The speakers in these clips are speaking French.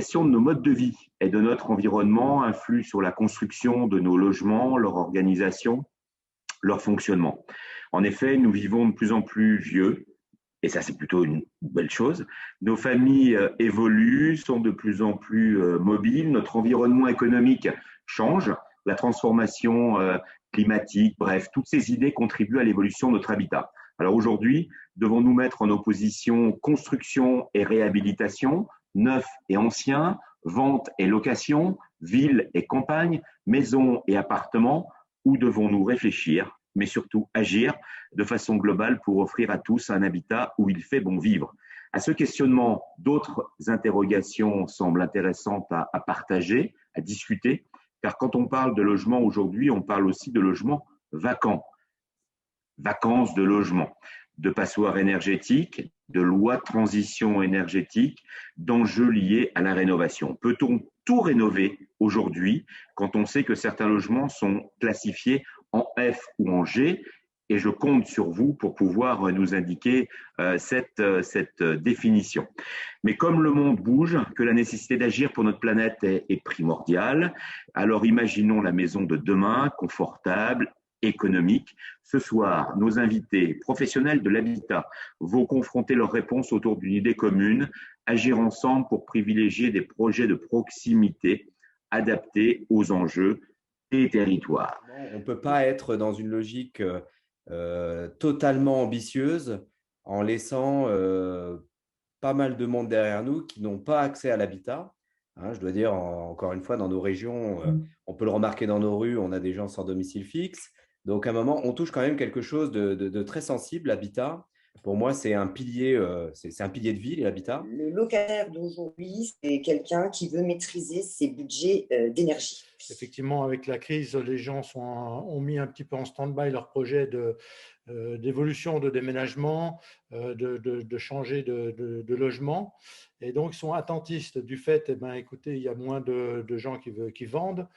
question de nos modes de vie et de notre environnement influe sur la construction de nos logements, leur organisation, leur fonctionnement. En effet, nous vivons de plus en plus vieux, et ça c'est plutôt une belle chose. Nos familles évoluent, sont de plus en plus mobiles, notre environnement économique change, la transformation climatique, bref, toutes ces idées contribuent à l'évolution de notre habitat. Alors aujourd'hui, devons-nous mettre en opposition construction et réhabilitation, neuf et ancien, vente et location, ville et campagne, maison et appartements, ou devons-nous réfléchir, mais surtout agir de façon globale pour offrir à tous un habitat où il fait bon vivre? À ce questionnement, d'autres interrogations semblent intéressantes à partager, à discuter, car quand on parle de logement aujourd'hui, on parle aussi de logements vacants, vacances de logement, de passoires énergétiques, de lois de transition énergétique, d'enjeux liés à la rénovation. Peut-on tout rénover aujourd'hui quand on sait que certains logements sont classifiés en F ou en G? Et je compte sur vous pour pouvoir nous indiquer cette définition. Mais comme le monde bouge, que la nécessité d'agir pour notre planète est primordiale, alors imaginons la maison de demain, confortable, économique. Ce soir, nos invités professionnels de l'habitat vont confronter leurs réponses autour d'une idée commune, agir ensemble pour privilégier des projets de proximité adaptés aux enjeux des territoires. On ne peut pas être dans une logique totalement ambitieuse en laissant pas mal de monde derrière nous qui n'ont pas accès à l'habitat. Hein, je dois dire, encore une fois, dans nos régions, on peut le remarquer dans nos rues, on a des gens sans domicile fixe. Donc, à un moment, on touche quand même quelque chose de très sensible, l'habitat. Pour moi, c'est un pilier, c'est un pilier de vie, l'habitat. Le locataire d'aujourd'hui, c'est quelqu'un qui veut maîtriser ses budgets d'énergie. Effectivement, avec la crise, les gens ont mis un petit peu en stand-by leur projet d'évolution, de déménagement, de changer de logement. Et donc, ils sont attentistes du fait, écoutez, il y a moins de gens qui vendent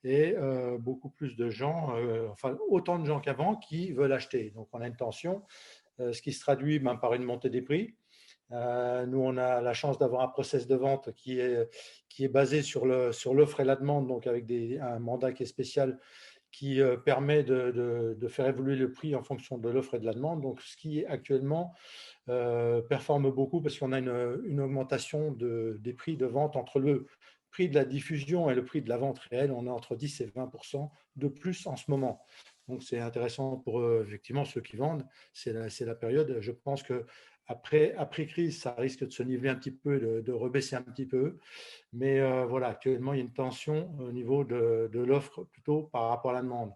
et beaucoup plus de gens, enfin autant de gens qu'avant qui veulent acheter. Donc, on a une tension, ce qui se traduit par une montée des prix. Nous, on a la chance d'avoir un process de vente qui est basé sur l'offre et la demande, donc avec un mandat qui est spécial qui permet de faire évoluer le prix en fonction de l'offre et de la demande. Donc, ce qui actuellement performe beaucoup parce qu'on a une augmentation des prix de vente entre le prix de la diffusion et le prix de la vente réelle. On est entre 10 et 20% de plus en ce moment. Donc, c'est intéressant pour effectivement ceux qui vendent. C'est la période. Je pense que après crise, ça risque de se niveler un petit peu, de rebaisser un petit peu. Mais voilà, actuellement, il y a une tension au niveau de l'offre plutôt par rapport à la demande.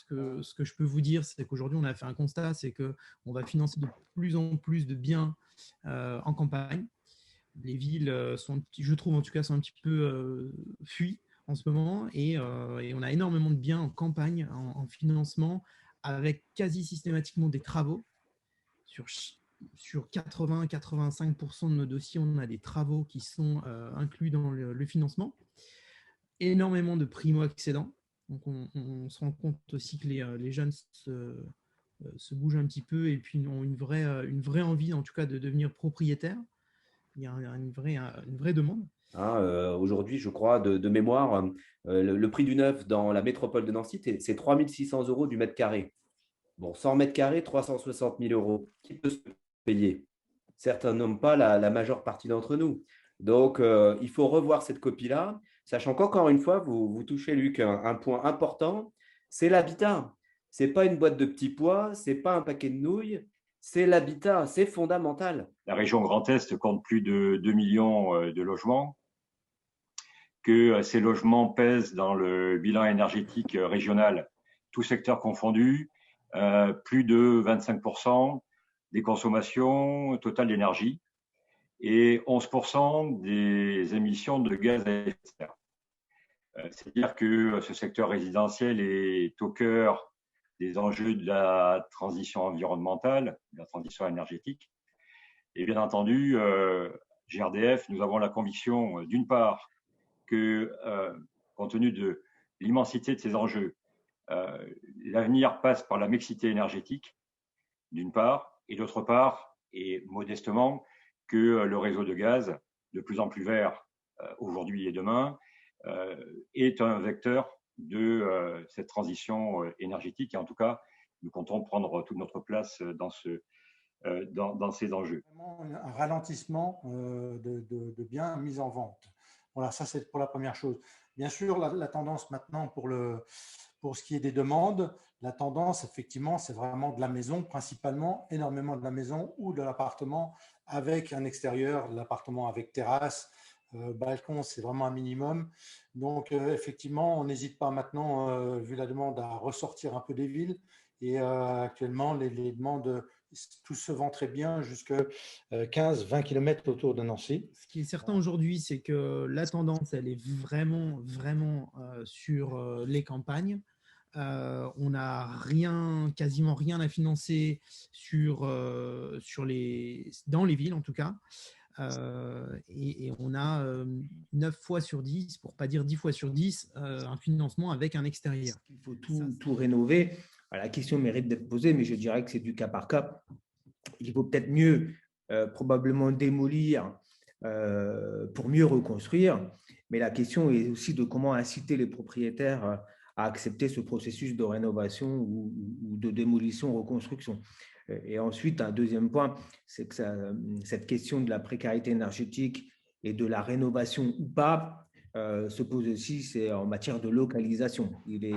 Ce que je peux vous dire, c'est qu'aujourd'hui, on a fait un constat, c'est qu'on va financer de plus en plus de biens en campagne. Les villes sont, je trouve en tout cas, sont un petit peu fuies en ce moment et on a énormément de biens en campagne, en financement, avec quasi systématiquement des travaux. Sur 80-85% de nos dossiers, on a des travaux qui sont inclus dans le financement. Énormément de primo-accédants. Donc, on se rend compte aussi que les jeunes se bougent un petit peu et puis ont une vraie envie, en tout cas, de devenir propriétaires. Il y a une vraie demande. Aujourd'hui, je crois, de mémoire, le prix du neuf dans la métropole de Nancy, c'est 3 600 € du mètre carré. Bon, 100 mètres carrés, 360 000 €. Qui peut se payer? Certains n'ont pas la majeure partie d'entre nous. Donc, il faut revoir cette copie-là, sachant qu'encore une fois, vous touchez, Luc, un point important, c'est l'habitat. Ce n'est pas une boîte de petits pois, ce n'est pas un paquet de nouilles, c'est l'habitat, c'est fondamental. La région Grand Est compte plus de 2 millions de logements, que ces logements pèsent dans le bilan énergétique régional, tout secteur confondu, plus de 25% des consommations totales d'énergie et 11% des émissions de gaz à effet de serre. C'est-à-dire que ce secteur résidentiel est au cœur des enjeux de la transition environnementale, de la transition énergétique. Et bien entendu, GRDF, nous avons la conviction, d'une part, que, compte tenu de l'immensité de ces enjeux, l'avenir passe par la mixité énergétique, d'une part, et d'autre part, et modestement, que le réseau de gaz, de plus en plus vert aujourd'hui et demain, est un vecteur de cette transition énergétique. Et en tout cas, nous comptons prendre toute notre place dans ces enjeux. Vraiment un ralentissement de biens mis en vente. Voilà, ça c'est pour la première chose. Bien sûr, la tendance maintenant pour ce qui est des demandes, la tendance effectivement c'est vraiment de la maison, principalement énormément de la maison ou de l'appartement avec un extérieur, l'appartement avec terrasse, balcon, c'est vraiment un minimum. Donc effectivement, on n'hésite pas maintenant, vu la demande, à ressortir un peu des villes. Et actuellement, les demandes, tout se vend très bien jusqu'à 15-20 km autour de Nancy. Ce qui est certain aujourd'hui, c'est que la tendance, elle est vraiment, vraiment sur les campagnes. On n'a quasiment rien à financer dans les villes en tout cas. Et on a 9 fois sur 10, pour ne pas dire 10 fois sur 10, un financement avec un extérieur. Il faut tout rénover. La question mérite d'être posée, mais je dirais que c'est du cas par cas. Il vaut peut-être mieux probablement démolir pour mieux reconstruire, mais la question est aussi de comment inciter les propriétaires à accepter ce processus de rénovation ou de démolition-reconstruction. Et ensuite, un deuxième point, c'est que cette question de la précarité énergétique et de la rénovation ou pas se pose aussi, c'est en matière de localisation. Il est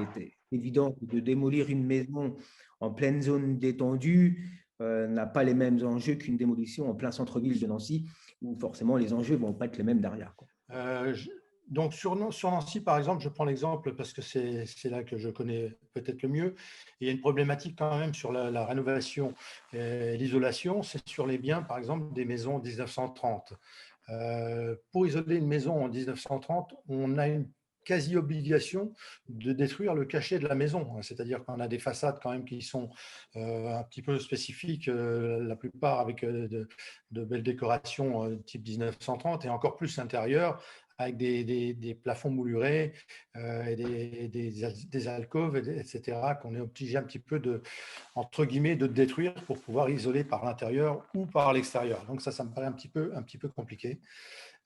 évident que de démolir une maison en pleine zone détendue n'a pas les mêmes enjeux qu'une démolition en plein centre-ville de Nancy, où forcément les enjeux ne vont pas être les mêmes derrière. Donc sur Nancy, par exemple, je prends l'exemple parce que c'est là que je connais peut-être le mieux. Il y a une problématique quand même sur la rénovation et l'isolation, c'est sur les biens, par exemple, des maisons 1930. Pour isoler une maison en 1930, on a une quasi-obligation de détruire le cachet de la maison. C'est-à-dire qu'on a des façades quand même qui sont un petit peu spécifiques, la plupart avec de belles décorations type 1930 et encore plus l'intérieur avec des plafonds moulurés et des alcôves, etc., qu'on est obligé un petit peu entre guillemets, de détruire pour pouvoir isoler par l'intérieur ou par l'extérieur. Donc ça me paraît un petit peu compliqué.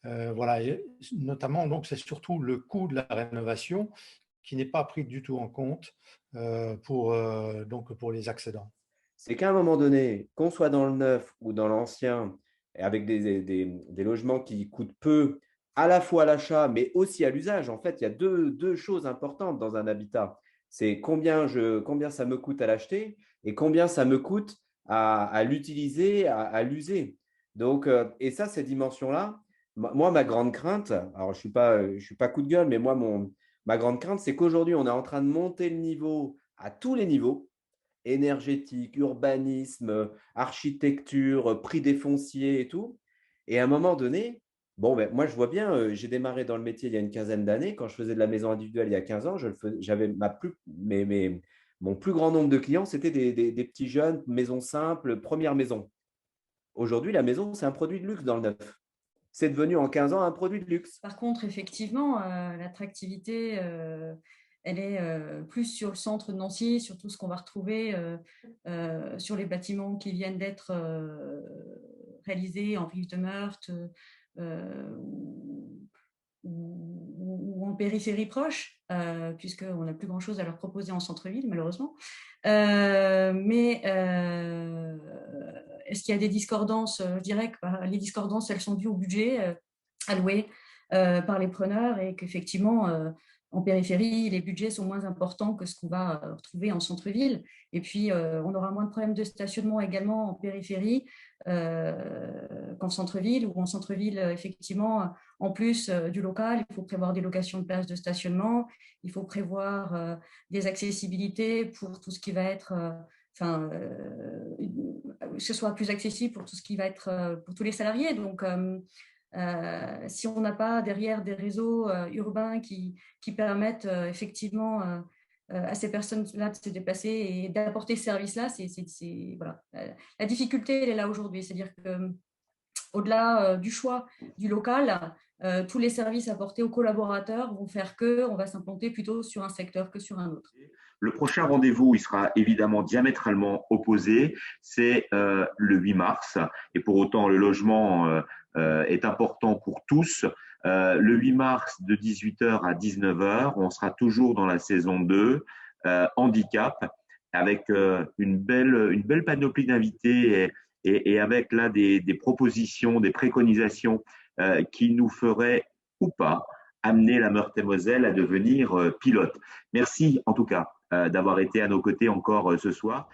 Voilà, et notamment, donc, c'est surtout le coût de la rénovation qui n'est pas pris du tout en compte pour les accédants. C'est qu'à un moment donné, qu'on soit dans le neuf ou dans l'ancien, avec des logements qui coûtent peu, à la fois à l'achat, mais aussi à l'usage. En fait, il y a deux choses importantes dans un habitat. C'est combien ça me coûte à l'acheter et combien ça me coûte à l'utiliser, à l'user. Donc, et ça, ces dimensions-là, moi, ma grande crainte, alors je suis pas coup de gueule, mais moi, ma grande crainte, c'est qu'aujourd'hui, on est en train de monter le niveau à tous les niveaux, énergétique, urbanisme, architecture, prix des fonciers et tout. Et à un moment donné, moi, je vois bien, j'ai démarré dans le métier il y a une quinzaine d'années. Quand je faisais de la maison individuelle il y a 15 ans, j'avais mon plus grand nombre de clients, c'était des petits jeunes, maison simple, première maison. Aujourd'hui, la maison, c'est un produit de luxe dans le neuf. C'est devenu en 15 ans un produit de luxe. Par contre, effectivement, l'attractivité, elle est plus sur le centre de Nancy, sur tout ce qu'on va retrouver sur les bâtiments qui viennent d'être réalisés en rive de Meurthe ou en périphérie proche, puisqu'on n'a plus grand-chose à leur proposer en centre-ville, malheureusement. Mais est-ce qu'il y a des discordances? Je dirais que les discordances, elles sont dues au budget alloué par les preneurs et qu'effectivement, en périphérie, les budgets sont moins importants que ce qu'on va retrouver en centre-ville. Et puis, on aura moins de problèmes de stationnement également en périphérie qu'en centre-ville, ou en centre-ville, effectivement, en plus du local, il faut prévoir des locations de places de stationnement, il faut prévoir des accessibilités pour tout ce qui va être… que ce soit plus accessible pour tout ce qui va être pour tous les salariés. Donc, si on n'a pas derrière des réseaux urbains qui permettent effectivement à ces personnes-là de se déplacer et d'apporter ce service-là, voilà. La difficulté, elle est là aujourd'hui. C'est-à-dire qu'au-delà du choix du local, tous les services apportés aux collaborateurs vont faire qu'on va s'implanter plutôt sur un secteur que sur un autre. Le prochain rendez-vous, il sera évidemment diamétralement opposé, c'est le 8 mars. Et pour autant, le logement est important pour tous. Le 8 mars de 18h à 19h, on sera toujours dans la saison 2, handicap, avec une belle panoplie d'invités et avec là des propositions, des préconisations qui nous feraient ou pas amener la Meurthe-et-Moselle à devenir pilote. Merci en tout cas d'avoir été à nos côtés encore ce soir.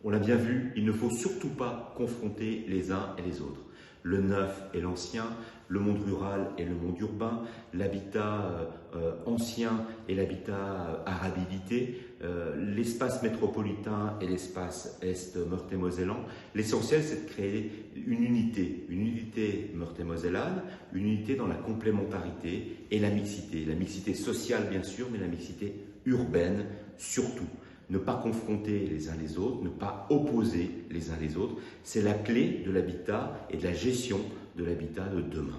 On l'a bien vu, il ne faut surtout pas confronter les uns et les autres. Le neuf et l'ancien, le monde rural et le monde urbain, l'habitat ancien et l'habitat arabilité, l'espace métropolitain et l'espace est meurthe-et-mosellan. L'essentiel, c'est de créer une unité meurthe-et-mosellane, une unité dans la complémentarité et la mixité sociale bien sûr, mais la mixité urbaine surtout. Ne pas confronter les uns les autres, ne pas opposer les uns les autres, c'est la clé de l'habitat et de la gestion de l'habitat de demain.